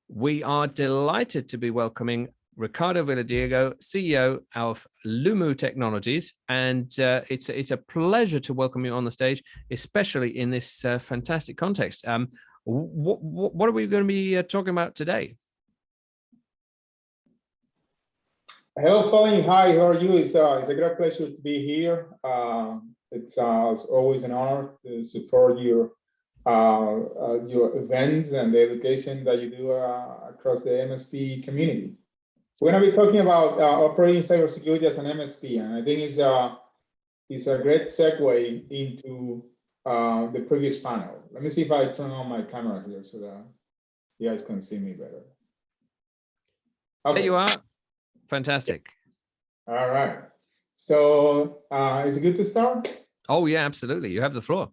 We are delighted to be welcoming Ricardo Villadiego, CEO of Lumu Technologies, and it's a pleasure to welcome you on the stage, especially in this fantastic context. What are we going to be talking about today? Hello, Fanny. Hi, how are you? It's a great pleasure to be here. It's always an honor to support your events and the education that you do across the MSP community. We're going to be talking about operating cybersecurity as an MSP, and I think it's a great segue into the previous panel. Let me see if I turn on my camera here so that you guys can see me better. Okay. There you are. Fantastic. All right. So is it good to start? Oh yeah, absolutely. You have the floor.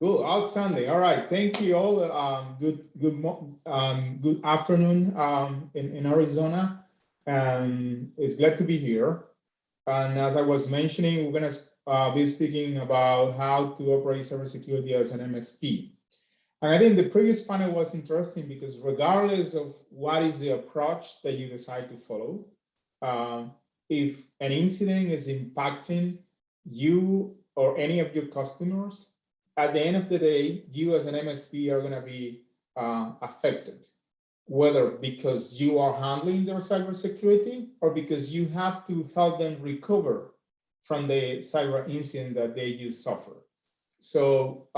Cool, outstanding. All right, thank you all. Good afternoon in Arizona. It's glad to be here. And as I was mentioning, we're gonna be speaking about how to operate cybersecurity as an MSP. And I think the previous panel was interesting because regardless of what is the approach that you decide to follow, if an incident is impacting you or any of your customers, at the end of the day, you as an MSP are going to be affected, whether because you are handling their cybersecurity or because you have to help them recover from the cyber incident that they suffer. So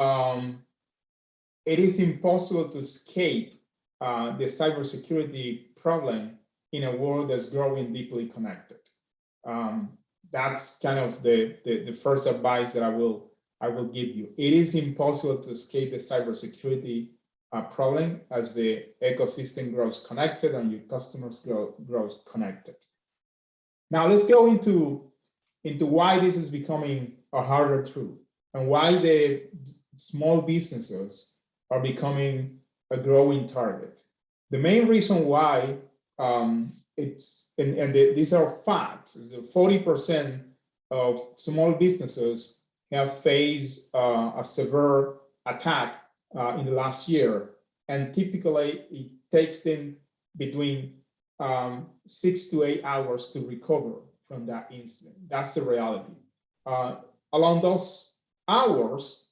it is impossible to escape the cybersecurity problem in a world that's growing deeply connected. That's kind of the first advice that I will give you. It is impossible to escape the cybersecurity problem as the ecosystem grows connected and your customers grows connected. Now let's go into why this is becoming a harder truth and why the small businesses are becoming a growing target. The main reason why these are facts, is that 40% of small businesses have faced a severe attack in the last year. And typically it takes them between 6 to 8 hours to recover from that incident. That's the reality. Along those hours,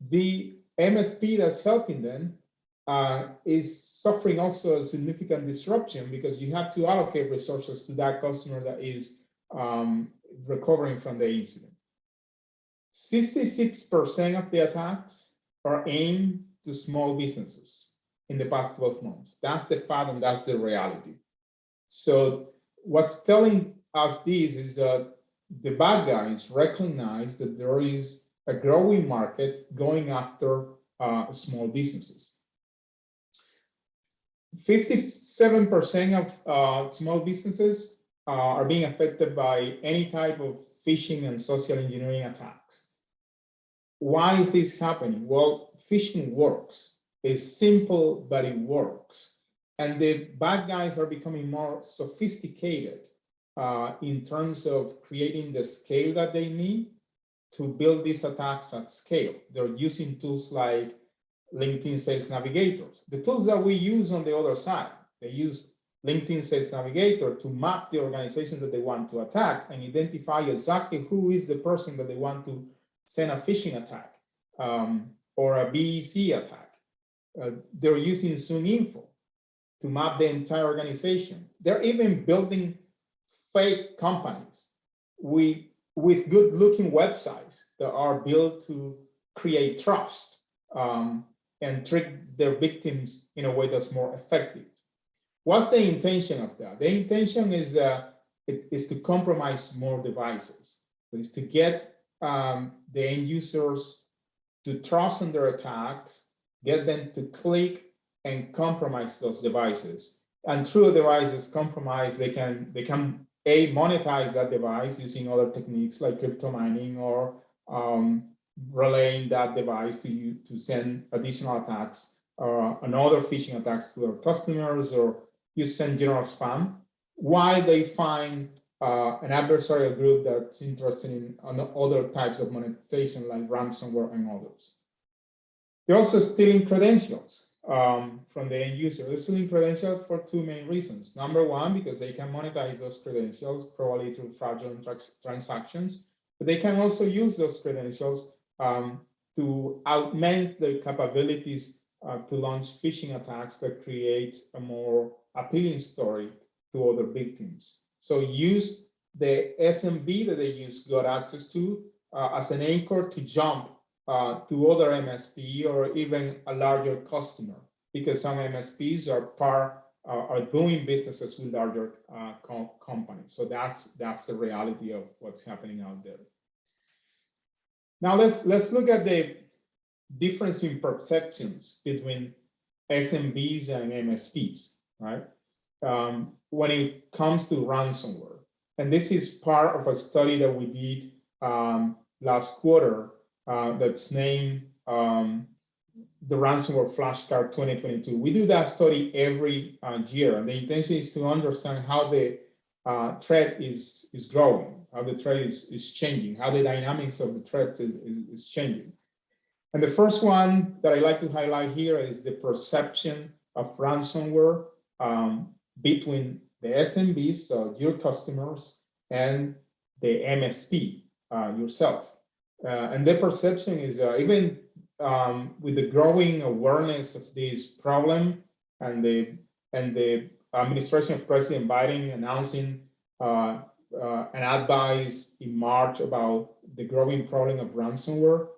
the MSP that's helping them is suffering also a significant disruption because you have to allocate resources to that customer that is recovering from the incident. 66% of the attacks are aimed to small businesses in the past 12 months. That's the fact and that's the reality. So what's telling us this is that the bad guys recognize that there is a growing market going after small businesses. 57% of small businesses are being affected by any type of phishing and social engineering attacks. Why is this happening? Well, phishing works. It's simple, but it works. And the bad guys are becoming more sophisticated in terms of creating the scale that they need to build these attacks at scale. They're using tools like LinkedIn Sales Navigators. The tools that we use on the other side, they use LinkedIn Sales Navigator to map the organization that they want to attack and identify exactly who is the person that they want to send a phishing attack or a BEC attack. They're using ZoomInfo to map the entire organization. They're even building fake companies with good-looking websites that are built to create trust and trick their victims in a way that's more effective. What's the intention of that? The intention is to compromise more devices. It's to get the end users to trust in their attacks, get them to click and compromise those devices. And through a device's compromise, they can monetize that device using other techniques like crypto mining or relaying that device to send additional attacks and other phishing attacks to their customers, or you send general spam, while they find an adversarial group that's interested in other types of monetization like ransomware and others. They're also stealing credentials. from the end user. They're stealing credentials for two main reasons. Number one, because they can monetize those credentials, probably through fraudulent transactions, but they can also use those credentials to augment their capabilities to launch phishing attacks that create a more appealing story to other victims. So use the SMB that they got access to as an anchor to jump to other MSP or even a larger customer, because some MSPs are doing businesses with larger companies. So that's the reality of what's happening out there. Now let's look at the difference in perceptions between SMBs and MSPs, right? When it comes to ransomware. And this is part of a study that we did last quarter that's named the Ransomware Flashcard 2022. We do that study every year, and the intention is to understand how the threat is growing, how the threat is changing, how the dynamics of the threats is changing. And the first one that I like to highlight here is the perception of ransomware between the SMBs, so your customers, and the MSP yourself. And the perception is even with the growing awareness of this problem and the administration of President Biden announcing an advice in March about the growing problem of ransomware,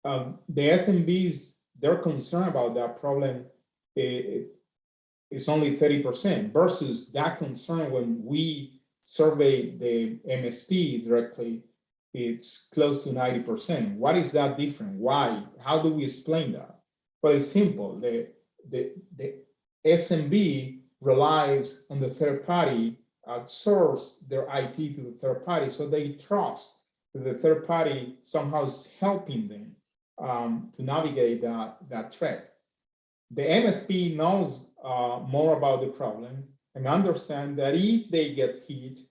the SMBs, their concern about that problem is only 30% versus that concern when we survey the MSP directly, it's close to 90%. What is that different? Why? How do we explain that? Well, it's simple. The SMB relies on the third party, outsource their IT to the third party, so they trust that the third party somehow is helping them to navigate that threat. The MSP knows more about the problem and understand that if they get hit,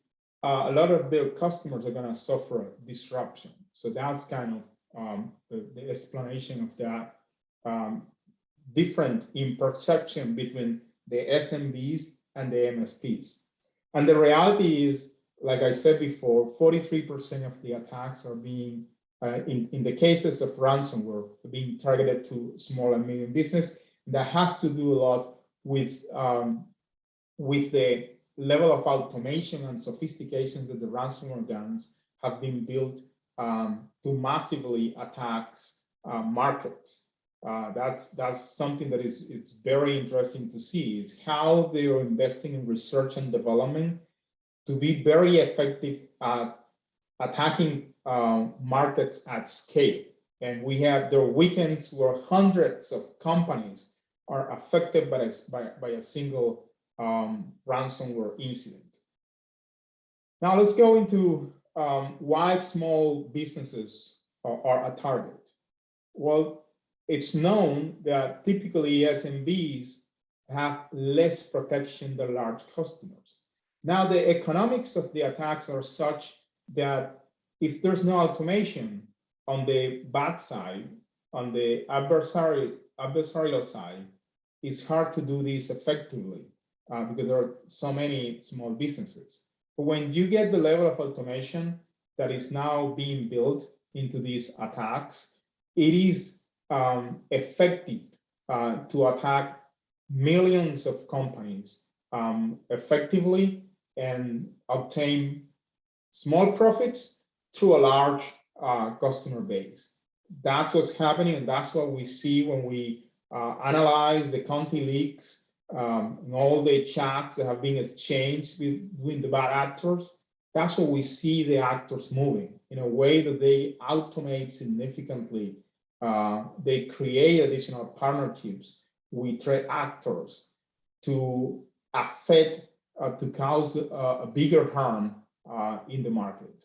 a lot of their customers are going to suffer disruption. So that's kind of the explanation of that different in perception between the SMBs and the MSPs. And the reality is, like I said before, 43% of the attacks are being, in the cases of ransomware, being targeted to small and medium business. That has to do a lot with the level of automation and sophistication that the ransomware guns have been built to massively attack markets. That's something that it's very interesting to see, is how they are investing in research and development to be very effective at attacking markets at scale. And there are weekends where hundreds of companies are affected by a single ransomware incident. Now let's go into why small businesses are a target. Well, it's known that typically SMBs have less protection than large customers. Now the economics of the attacks are such that if there's no automation on the bad side, on the adversarial side, it's hard to do this effectively because there are so many small businesses. But when you get the level of automation that is now being built into these attacks, it is effective to attack millions of companies effectively and obtain small profits through a large customer base. That's what's happening, and that's what we see when we analyze the county leaks and all the chats that have been exchanged between the bad actors. That's what we see the actors moving in a way that they automate significantly. They create additional partnerships with threat actors to affect, to cause a bigger harm in the market.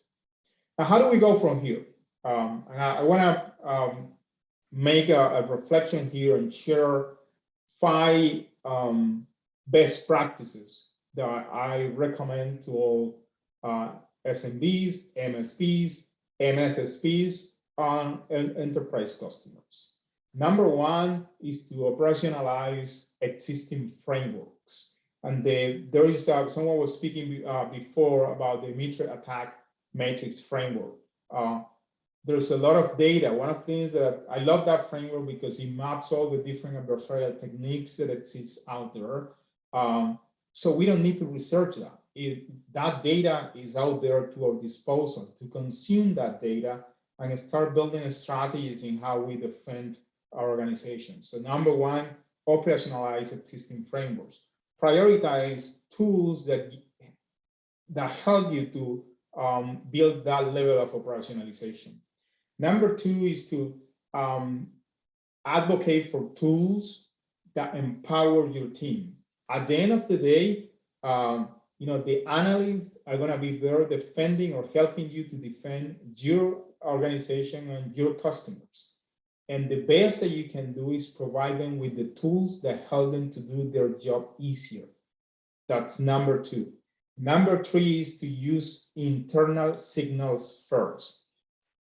Now, how do we go from here? And I want to make a reflection here and share 5 best practices that I recommend to all SMBs, MSPs, MSSPs, and enterprise customers. Number one is to operationalize existing frameworks. And there is someone was speaking before about the Mitre attack matrix framework. There's a lot of data. One of the things that I love that framework because it maps all the different adversarial techniques that exists out there. So we don't need to research that. That data is out there to our disposal to consume that data and start building strategies in how we defend our organization. So number one, operationalize existing frameworks. Prioritize tools that help you to build that level of operationalization. Number two is to advocate for tools that empower your team. At the end of the day, the analysts are going to be there defending or helping you to defend your organization and your customers. And the best that you can do is provide them with the tools that help them to do their job easier. That's number two. Number three is to use internal signals first.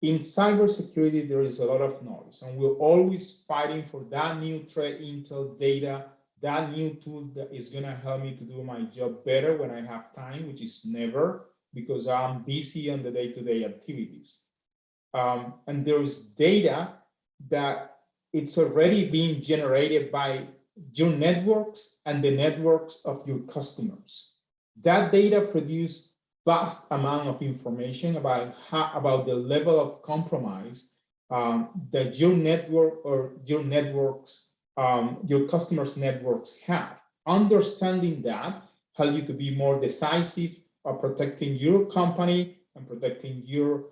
In cybersecurity, there is a lot of noise, and we're always fighting for that new threat intel data, that new tool that is going to help me to do my job better when I have time, which is never, because I'm busy on the day-to-day activities. And there's data that it's already being generated by your networks and the networks of your customers. That data produces vast amount of information about the level of compromise that your network or your networks, your customers' networks have. Understanding that helps you to be more decisive of protecting your company and protecting your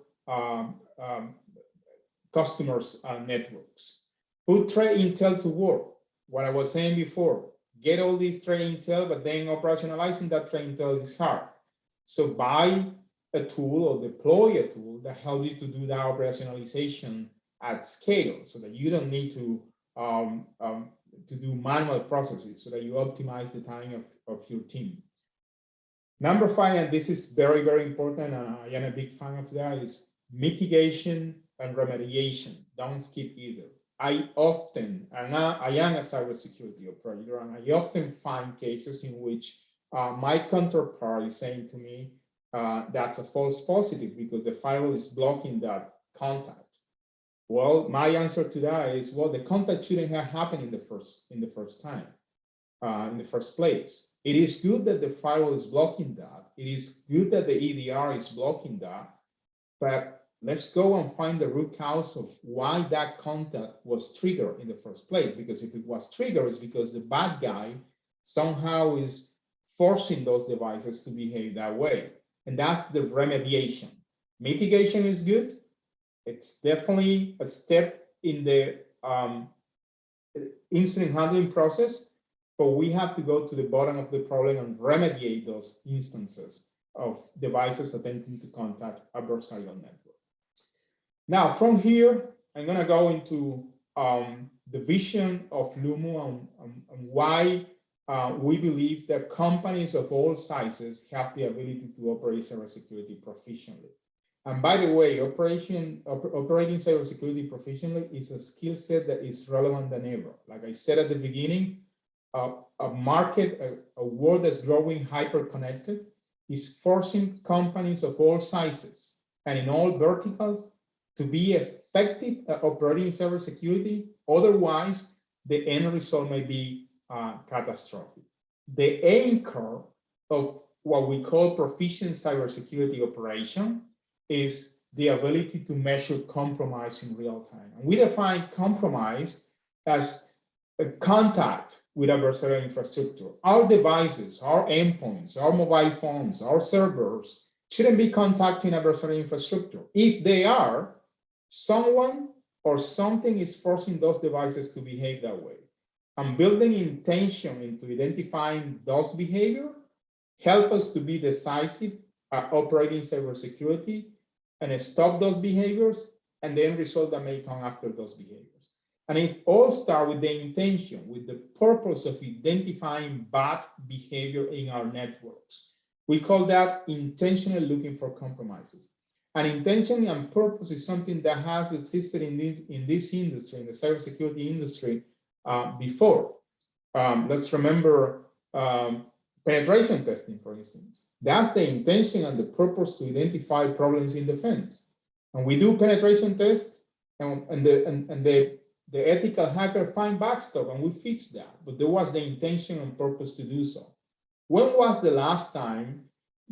customers' networks. Put threat intel to work. What I was saying before, get all this threat intel, but then operationalizing that threat intel is hard. So buy a tool or deploy a tool that helps you to do that operationalization at scale, so that you don't need to do manual processes, so that you optimize the time of your team. Number five, and this is very, very important, and I am a big fan of that, is mitigation and remediation. Don't skip either. I am a cybersecurity operator, and I often find cases in which my counterpart is saying to me, that's a false positive because the firewall is blocking that contact. Well, my answer to that is, well, the contact shouldn't have happened in the first place. It is good that the firewall is blocking that. It is good that the EDR is blocking that, but let's go and find the root cause of why that contact was triggered in the first place. Because if it was triggered, it's because the bad guy somehow is forcing those devices to behave that way. And that's the remediation. Mitigation is good. It's definitely a step in the incident handling process, but we have to go to the bottom of the problem and remediate those instances of devices attempting to contact adversarial network. Now, from here, I'm going to go into the vision of Lumu and why we believe that companies of all sizes have the ability to operate cybersecurity proficiently. And by the way, operating cybersecurity proficiently is a skill set that is relevant than ever. Like I said at the beginning, a market, a world that's growing hyper-connected is forcing companies of all sizes and in all verticals to be effective at operating cybersecurity. Otherwise, the end result may be catastrophic. The anchor of what we call proficient cybersecurity operation is the ability to measure compromise in real time. And we define compromise as a contact with adversarial infrastructure. Our devices, our endpoints, our mobile phones, our servers shouldn't be contacting adversarial infrastructure. If they are, someone or something is forcing those devices to behave that way. And building intention into identifying those behavior help us to be decisive at operating cybersecurity and stop those behaviors and the end result that may come after those behaviors. And it all starts with the intention, with the purpose of identifying bad behavior in our networks. We call that intentionally looking for compromises. And intention and purpose is something that has existed in this industry, in the cybersecurity industry, before. Let's remember penetration testing, for instance. That's the intention and the purpose to identify problems in defense. And we do penetration tests, and the ethical hacker find backstop, and we fix that. But there was the intention and purpose to do so. When was the last time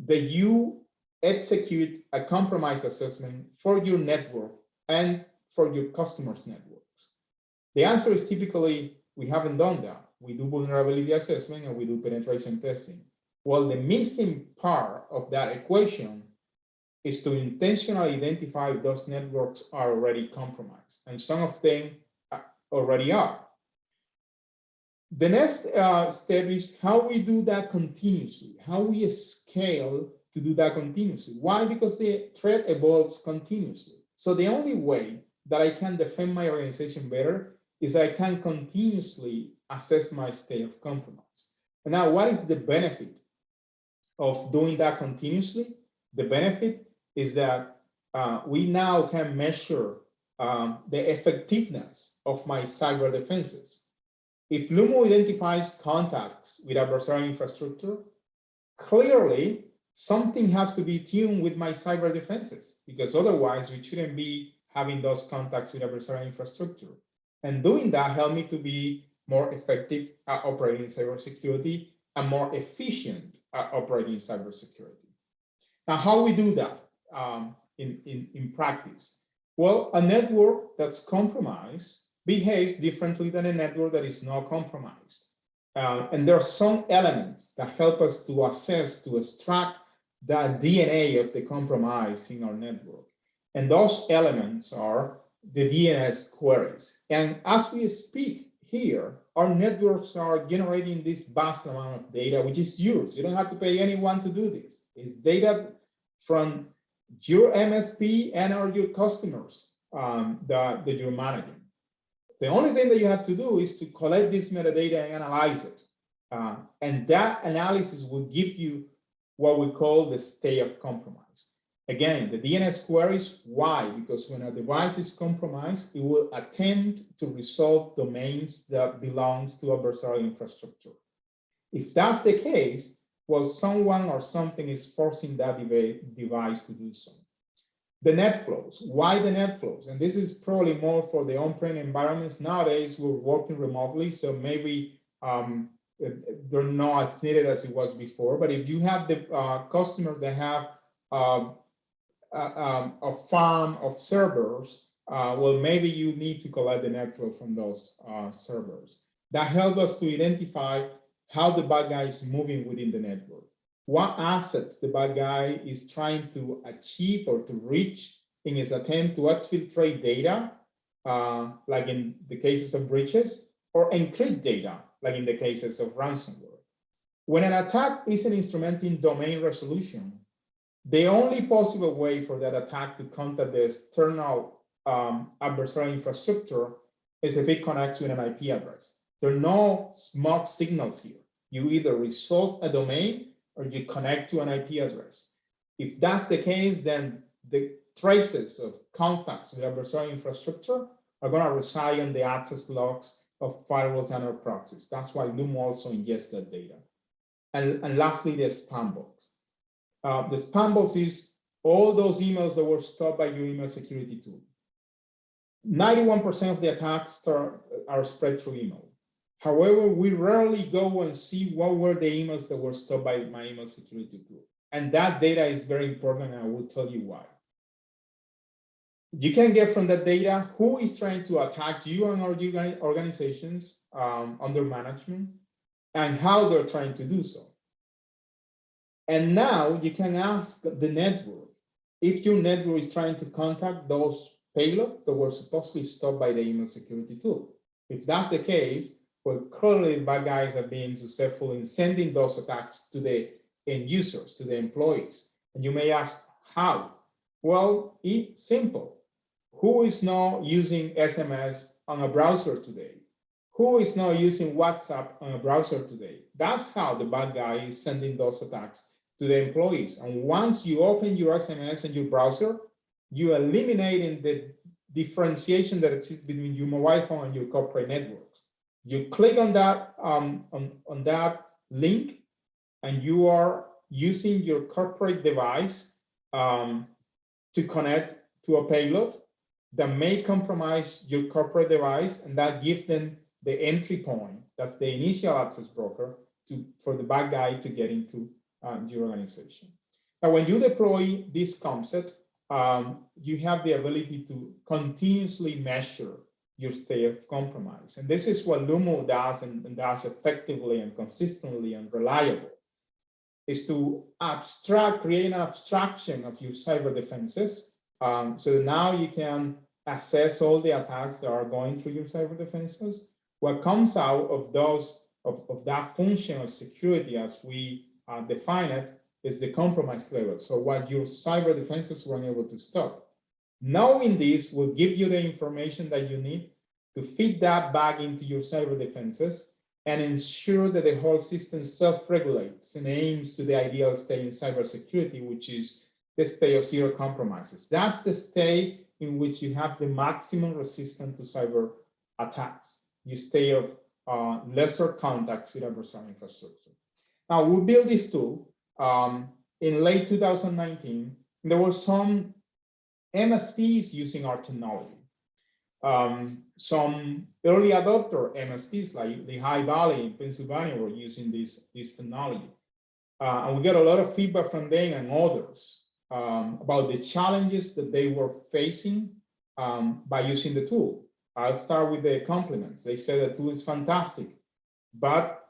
that you execute a compromise assessment for your network and for your customers' networks? The answer is typically we haven't done that. We do vulnerability assessment and we do penetration testing. Well, the missing part of that equation is to intentionally identify if those networks are already compromised, and some of them already are. The next step is how we do that continuously, how we scale to do that continuously. Why? Because the threat evolves continuously. So the only way that I can defend my organization better is I can continuously assess my state of compromise. And now, what is the benefit of doing that continuously? The benefit is that we now can measure the effectiveness of my cyber defenses. If Lumu identifies contacts with adversarial infrastructure, clearly something has to be tuned with my cyber defenses, because otherwise we shouldn't be having those contacts with adversarial infrastructure. And doing that helped me to be more effective at operating cybersecurity and more efficient at operating cybersecurity. Now, how we do that in practice? Well, a network that's compromised behaves differently than a network that is not compromised. And there are some elements that help us to assess, to extract the DNA of the compromise in our network. And those elements are the DNS queries. And as we speak here, our networks are generating this vast amount of data, which is yours. You don't have to pay anyone to do this. It's data from your MSP and or your customers that you're managing. The only thing that you have to do is to collect this metadata and analyze it. And that analysis will give you what we call the state of compromise. Again, the DNS queries, why? Because when a device is compromised, it will attempt to resolve domains that belongs to adversarial infrastructure. If that's the case, well, someone or something is forcing that device to do so. The net flows. Why the net flows? And this is probably more for the on-prem environments. Nowadays, we're working remotely, so maybe they're not as needed as it was before. But if you have the customer that have a farm of servers, well, maybe you need to collect the net flow from those servers. That helps us to identify how the bad guy is moving within the network, what assets the bad guy is trying to achieve or to reach in his attempt to exfiltrate data, like in the cases of breaches, or encrypt data, like in the cases of ransomware. When an attack isn't instrumenting domain resolution, the only possible way for that attack to contact the external adversarial infrastructure is if it connects to an IP address. There are no smoke signals here. You either resolve a domain or you connect to an IP address. If that's the case, then the traces of contacts with adversarial infrastructure are going to reside in the access logs of firewalls and our proxies. That's why Lumu also ingests that data. And lastly, the spam box. The spam box is all those emails that were stopped by your email security tool. 91% of the attacks are spread through email. However, we rarely go and see what were the emails that were stopped by my email security tool. And that data is very important, and I will tell you why. You can get from that data who is trying to attack you and our organizations under management and how they're trying to do so. And now you can ask the network if your network is trying to contact those payloads that were supposedly stopped by the email security tool. If that's the case, well, clearly bad guys are being successful in sending those attacks to the end users, to the employees. And you may ask, how? Well, it's simple. Who is not using SMS on a browser today? Who is not using WhatsApp on a browser today? That's how the bad guy is sending those attacks to the employees. And once you open your SMS in your browser, you eliminating the differentiation that exists between your mobile phone and your corporate networks. You click on that on that link, and you are using your corporate device to connect to a payload that may compromise your corporate device, and that gives them the entry point. That's the initial access broker for the bad guy to get into your organization. Now, when you deploy this concept, you have the ability to continuously measure your state of compromise. And this is what Lumu does, and does effectively and consistently and reliable, is to create an abstraction of your cyber defenses. So now you can assess all the attacks that are going through your cyber defenses. What comes out of that function of security, as we define it, is the compromise level. So what your cyber defenses were unable to stop. Knowing this will give you the information that you need to feed that back into your cyber defenses and ensure that the whole system self-regulates and aims to the ideal state in cybersecurity, which is the state of zero compromises. That's the state in which you have the maximum resistance to cyber attacks. You stay of lesser contacts with adversarial infrastructure. Now, we built this tool in late 2019. There were some MSPs using our technology. Some early adopter MSPs like Lehigh Valley in Pennsylvania were using this technology. And we got a lot of feedback from them and others about the challenges that they were facing by using the tool. I'll start with the compliments. They said the tool is fantastic, but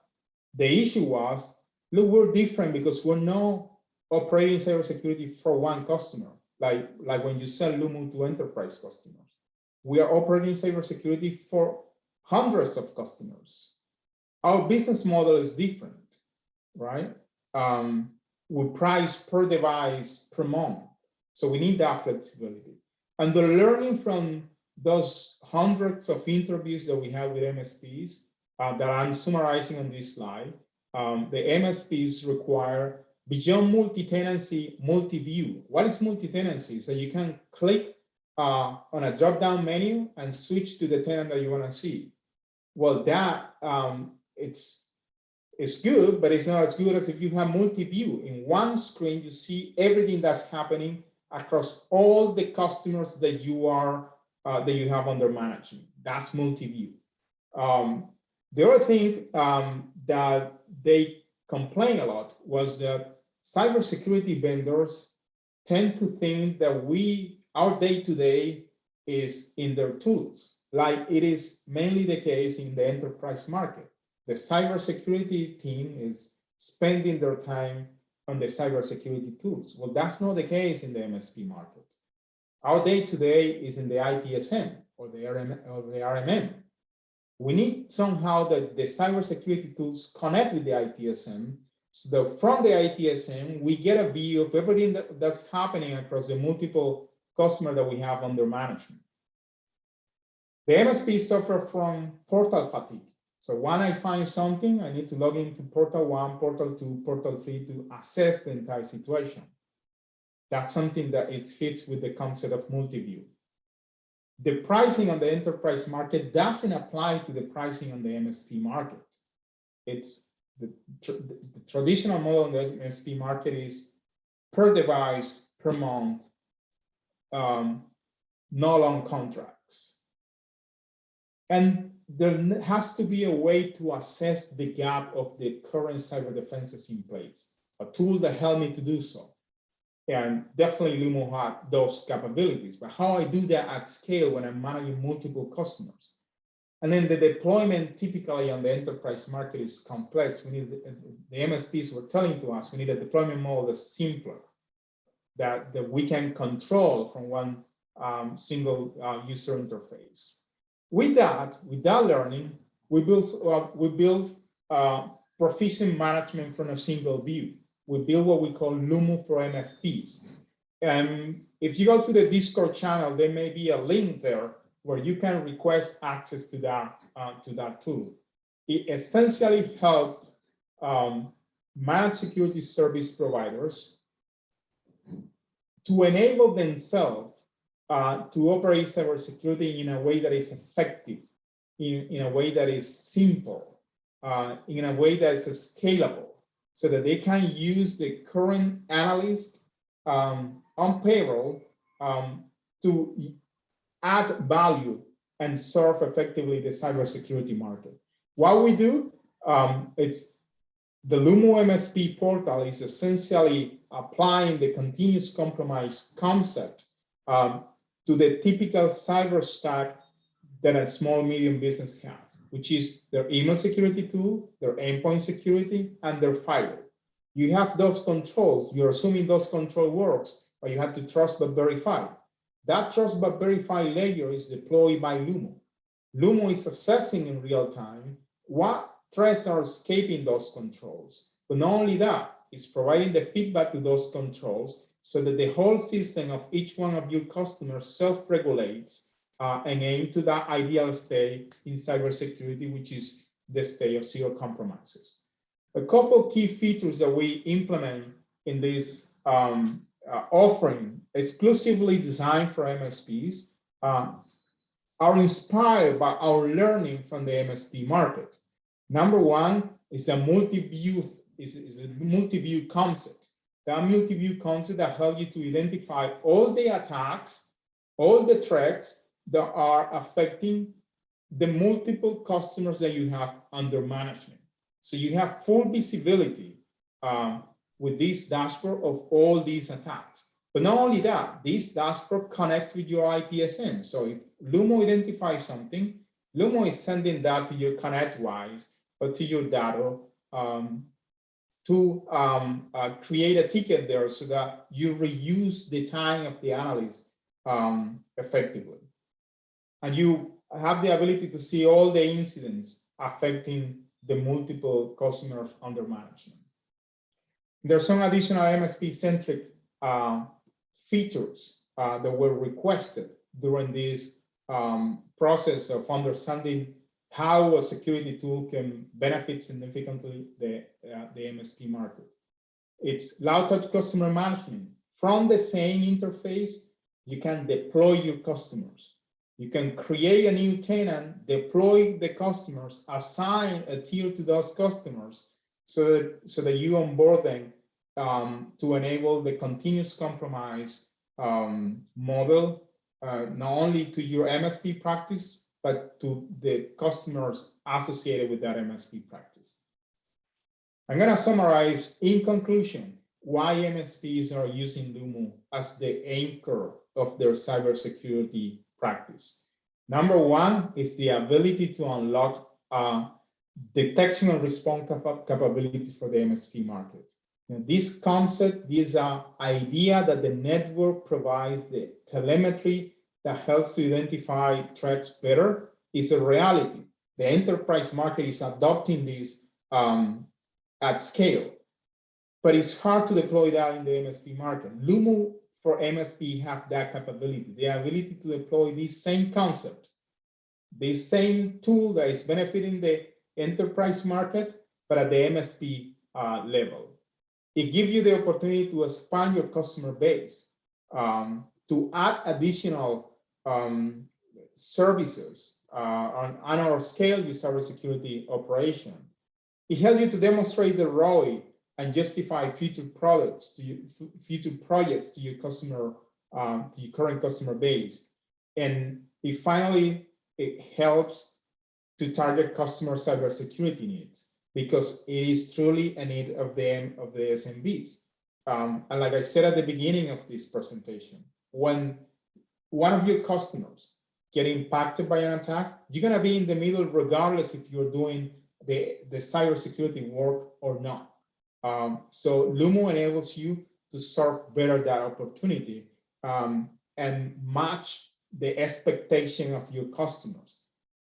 the issue was, look, we're different because we're not operating cybersecurity for one customer, like when you sell Lumu to enterprise customers. We are operating cybersecurity for hundreds of customers. Our business model is different, right? We price per device per month. So we need that flexibility. And the learning from those hundreds of interviews that we have with MSPs that I'm summarizing on this slide, the MSPs require beyond multi-tenancy, multi-view. What is multi-tenancy? So you can click on a drop-down menu and switch to the tenant that you want to see. Well, that it's good, but it's not as good as if you have multi-view. In one screen, you see everything that's happening across all the customers that you have under management. That's multi-view. The other thing that they complain a lot was that cybersecurity vendors tend to think that our day-to-day is in their tools, like it is mainly the case in the enterprise market. The cybersecurity team is spending their time on the cybersecurity tools. Well, that's not the case in the MSP market. Our day-to-day is in the ITSM or the RMM. We need somehow that the cybersecurity tools connect with the ITSM, so that from the ITSM, we get a view of everything that's happening across the multiple customers that we have under management. The MSP suffer from portal fatigue. So when I find something, I need to log into portal 1, portal 2, portal 3 to assess the entire situation. That's something that fits with the concept of multi-view. The pricing on the enterprise market doesn't apply to the pricing on the MSP market. It's the traditional model in the MSP market is per device, per month, no long contracts. And there has to be a way to assess the gap of the current cyber defenses in place, a tool that helped me to do so. And definitely Lumu had those capabilities, but how I do that at scale when I'm managing multiple customers. And then the deployment typically on the enterprise market is complex. We need the MSPs were telling to us, we need a deployment model that's simpler, that we can control from one single user interface. With that learning, we built Proficient management from a single view. We build what we call Lumu for MSPs. And if you go to the Discord channel, there may be a link there where you can request access to that tool. It essentially helps managed security service providers to enable themselves to operate cybersecurity in a way that is effective, in a way that is simple, in a way that is scalable, so that they can use the current analyst on payroll to add value and serve effectively the cybersecurity market. What we do, it's the Lumu MSP portal is essentially applying the continuous compromise concept to the typical cyber stack that a small, medium business has, which is their email security tool, their endpoint security, and their firewall. You have those controls. You're assuming those control works, but you have to trust but verify. That trust but verify layer is deployed by Lumu. Lumu is assessing in real time what threats are escaping those controls. But not only that, it's providing the feedback to those controls so that the whole system of each one of your customers self-regulates and aim to that ideal state in cybersecurity, which is the state of zero compromises. A couple key features that we implement in this offering, exclusively designed for MSPs, are inspired by our learning from the MSP market. Number one is the multi-view concept. That multi-view concept that helps you to identify all the attacks, all the threats that are affecting the multiple customers that you have under management. So you have full visibility with this dashboard of all these attacks. But not only that, this dashboard connects with your ITSM. So if Lumo identifies something, Lumo is sending that to your ConnectWise or to your data to create a ticket there so that you reuse the time of the analyst effectively. And you have the ability to see all the incidents affecting the multiple customers under management. There's some additional MSP-centric features that were requested during this process of understanding how a security tool can benefit significantly the MSP market. It's low touch customer management. From the same interface, you can deploy your customers. You can create a new tenant, deploy the customers, assign a tier to those customers so that you onboard them to enable the continuous compromise model, not only to your MSP practice, but to the customers associated with that MSP practice. I'm going to summarize in conclusion why MSPs are using Lumu as the anchor of their cybersecurity practice. Number one is the ability to unlock detection and response capabilities for the MSP market. Now, this concept, this idea that the network provides the telemetry that helps to identify threats better is a reality. The enterprise market is adopting this at scale, but it's hard to deploy that in the MSP market. Lumu for MSP have that capability, the ability to deploy this same concept, this same tool that is benefiting the enterprise market, but at the MSP level. It gives you the opportunity to expand your customer base, to add additional services on our scale your cybersecurity operation. It helps you to demonstrate the ROI and justify future products to future projects to your customer, to your current customer base. And it helps to target customer cybersecurity needs because it is truly a need of the SMBs. And like I said at the beginning of this presentation, when one of your customers get impacted by an attack, you're going to be in the middle regardless if you're doing the cybersecurity work or not. So Lumo enables you to serve better that opportunity and match the expectation of your customers,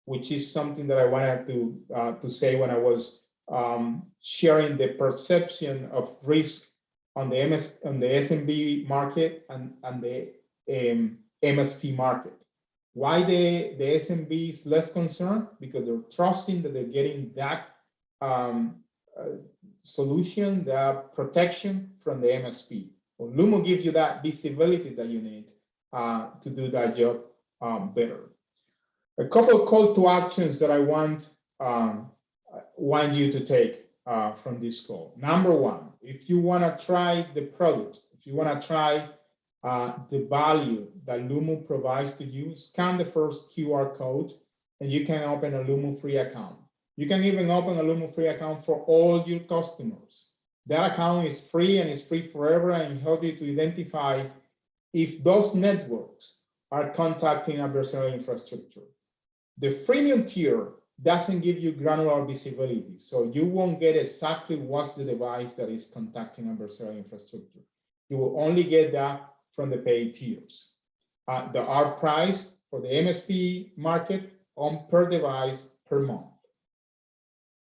which is something that I wanted to say when I was sharing the perception of risk on the SMB market and the MSP market. Why the SMB is less concerned? Because they're trusting that they're getting that solution, that protection from the MSP. Well, Lumo gives you that visibility that you need to do that job better. A couple of call to actions that I want you to take from this call. Number one, if you want to try the product, if you want to try the value that Lumu provides to you, scan the first QR code and you can open a Lumu free account. You can even open a Lumu free account for all your customers. That account is free and it's free forever and help you to identify if those networks are contacting adversarial infrastructure. The freemium tier doesn't give you granular visibility, so you won't get exactly what's the device that is contacting adversarial infrastructure. You will only get that from the paid tiers. There are priced for the MSP market on per device per month.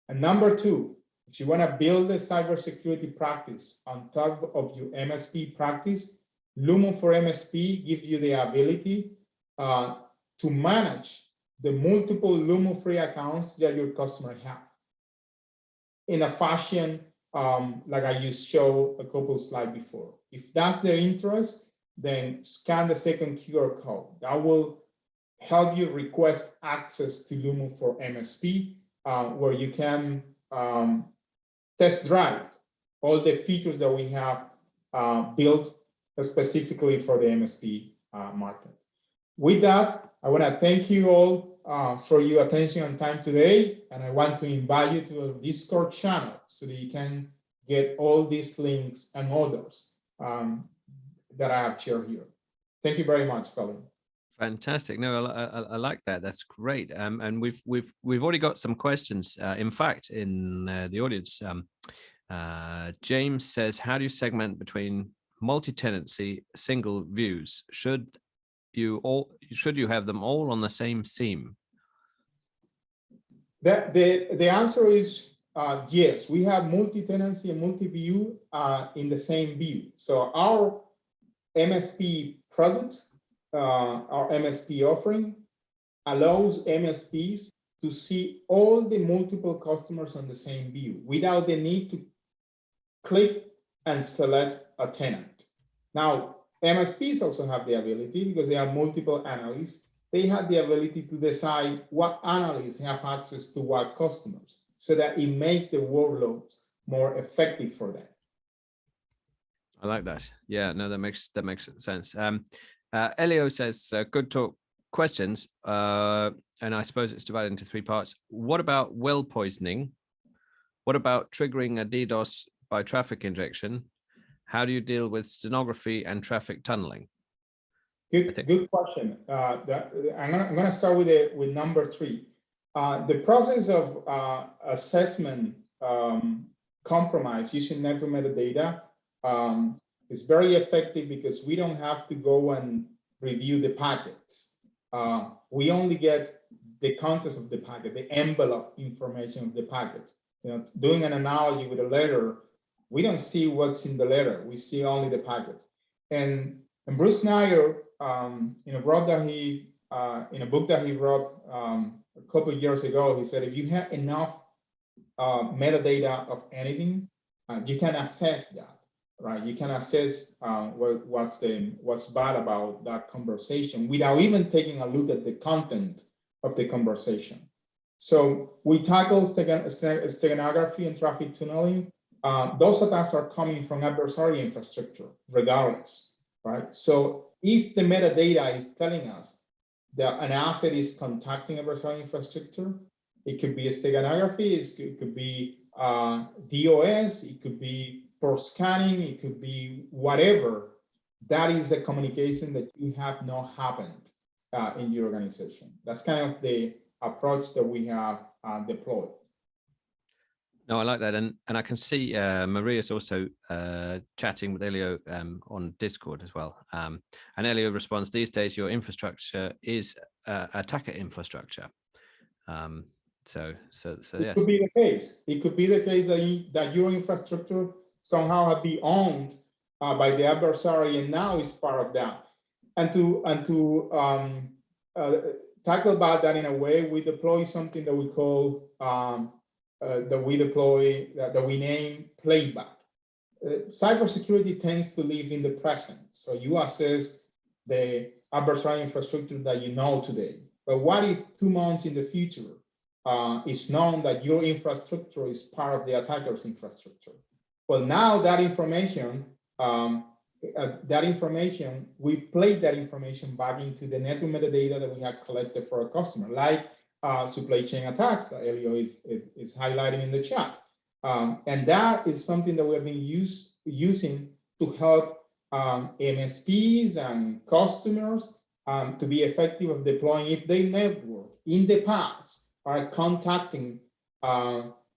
And number two, if you want to build a cybersecurity practice on top of your MSP practice, Lumu for MSP gives you the ability to manage the multiple Lumu free accounts that your customer have in a fashion like I just showed a couple slides before. If that's their interest, then scan the second QR code. That will help you request access to Lumu for MSP, where you can test drive all the features that we have built specifically for the MSP market. With that, I want to thank you all for your attention and time today, and I want to invite you to a Discord channel so that you can get all these links and others that I have shared here. Thank you very much, Colin. Fantastic. No, I like that. That's great. And we've already got some questions. In fact, in the audience, James says, "How do you segment between multi-tenancy, single views? Should you have them all on the same seam?" The answer is yes. We have multi-tenancy and multi-view in the same view. So our MSP product, our MSP offering, allows MSPs to see all the multiple customers on the same view without the need to click and select a tenant. Now, MSPs also have the ability, because they have multiple analysts, they have the ability to decide what analysts have access to what customers, so that it makes the workloads more effective for them. I like that. Yeah, no, that makes sense. Elio says, "Good talk, questions," and I suppose it's divided into three parts. What about well poisoning? What about triggering a DDoS by traffic injection? How do you deal with stenography and traffic tunneling? Good question. I'm going to start with number three. The process of assessment compromise using network metadata is very effective, because we don't have to go and review the packets. We only get the contents of the packet, the envelope information of the packet. You know, doing an analogy with a letter, we don't see what's in the letter. We see only the packets. And Bruce Nair, in a book that he wrote a couple of years ago, he said, if you have enough metadata of anything, you can assess that, right? You can assess what's bad about that conversation without even taking a look at the content of the conversation. So we tackle steganography and traffic tunneling. Those attacks are coming from adversarial infrastructure, regardless, right? So if the metadata is telling us that an asset is contacting adversarial infrastructure, it could be a steganography, it could be DOS, it could be for scanning, it could be whatever. That is a communication that you have not happened in your organization. That's kind of the approach that we have deployed. No, I like that, and I can see Maria's also chatting with Elio on Discord as well. And Elio responds, "These days, your infrastructure is attacker infrastructure." So yes. It could be the case. It could be the case that your infrastructure somehow has been owned by the adversary, and now is part of that. And to tackle about that in a way, we deploy something that we call that we name playback. Cybersecurity tends to live in the present. So you assess the adversarial infrastructure that you know today. But what if 2 months in the future, it's known that your infrastructure is part of the attacker's infrastructure? Well, now that information, we play that information back into the network metadata that we have collected for a customer, like supply chain attacks that Elio is highlighting in the chat. And that is something that we have been using to help MSPs and customers to be effective of deploying if they network in the past are contacting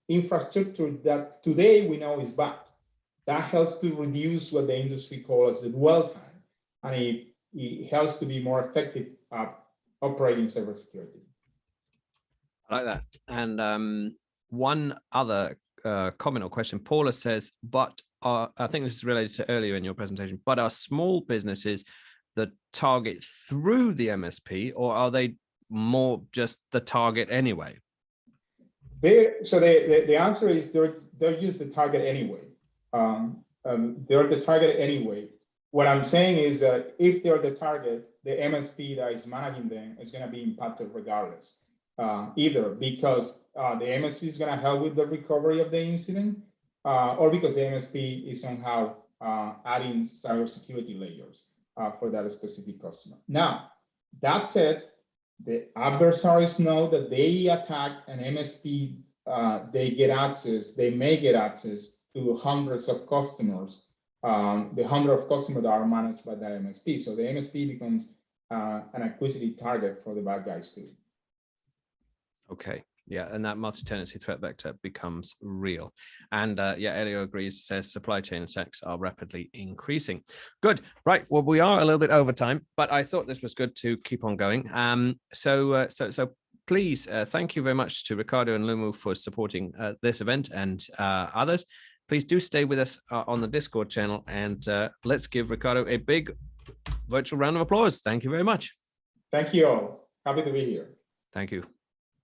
infrastructure that today we know is bad. That helps to reduce what the industry calls the dwell time, and it helps to be more effective at operating cybersecurity. I like that. And one other comment or question, Paula says, but I think this is related to earlier in your presentation, but are small businesses the target through the MSP, or are they more just the target anyway? So the answer is they're just the target anyway. They're the target anyway. What I'm saying is that if they're the target, the MSP that is managing them is going to be impacted regardless. Either because the MSP is going to help with the recovery of the incident, or because the MSP is somehow adding cybersecurity layers for that specific customer. Now, that said, the adversaries know that they attack an MSP, they may get access to hundreds of customers, the hundred of customers that are managed by that MSP. So the MSP becomes an acquisitive target for the bad guys too. Okay. Yeah, and that multi-tenancy threat vector becomes real. And yeah, Elio agrees, says supply chain attacks are rapidly increasing. Good. Right. Well, we are a little bit over time, but I thought this was good to keep on going. So please, thank you very much to Ricardo and Lumu for supporting this event and others. Please do stay with us on the Discord channel, and let's give Ricardo a big virtual round of applause. Thank you very much. Thank you all. Happy to be here. Thank you.